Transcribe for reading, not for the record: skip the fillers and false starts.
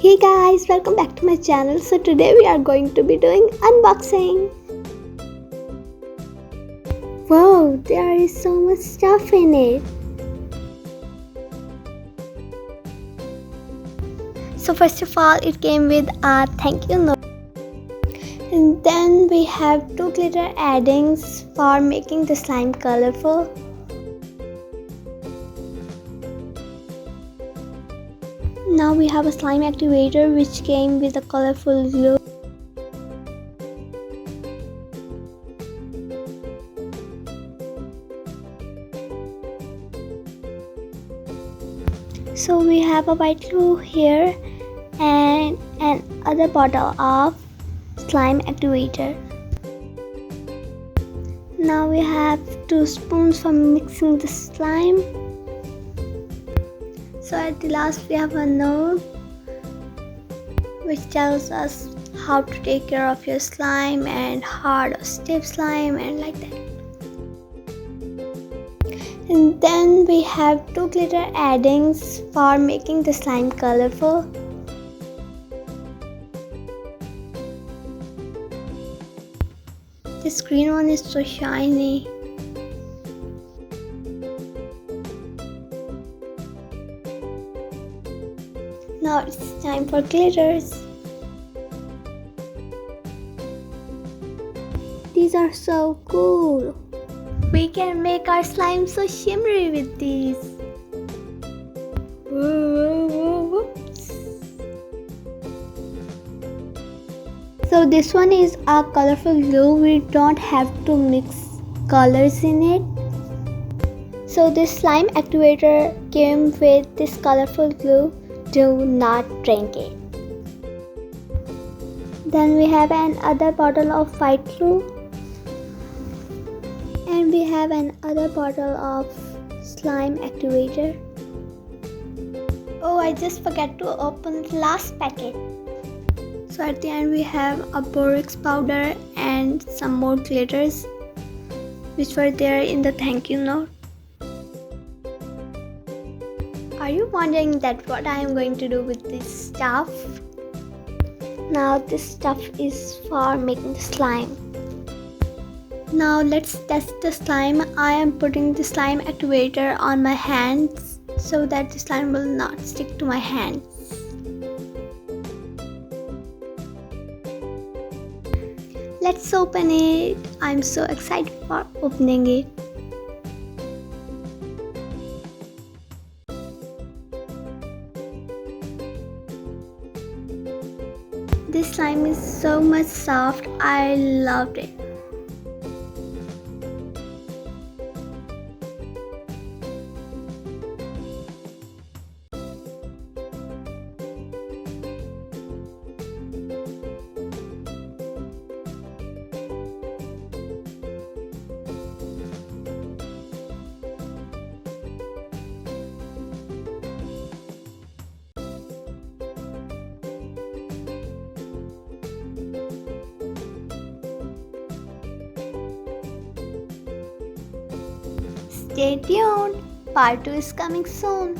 Hey guys, welcome back to my channel. So today we are going to be doing unboxing. Wow, there is so much stuff in it. So first of all, it came with a thank you note. And then we have two glitter addings for making the slime colorful. Now we have a slime activator which came with a colorful glue. So we have a white glue here and another bottle of slime activator. Now we have 2 spoons for mixing the slime. So at the last we have a note which tells us how to take care of your slime and hard or stiff slime and like that. And then we have 2 glitter addings for making the slime colorful. This green one is so shiny. Now it's time for glitters. These are so cool. We can make our slime so shimmery with these. Whoops. So this one is a colorful glue. We don't have to mix colors in it. So this slime activator came with this colorful glue. Do not drink it. Then we have another bottle of white glue. And we have another bottle of slime activator. Oh, I just forgot to open the last packet. So at the end we have a borax powder and some more glitters which were there in the thank you note. Are you wondering that what I am going to do with this stuff? Now this stuff is for making the slime. Now let's test the slime. I am putting the slime activator on my hands so that the slime will not stick to my hands. Let's open it. I'm so excited for opening it. This slime is so much soft. I loved it. Stay tuned, part 2 is coming soon.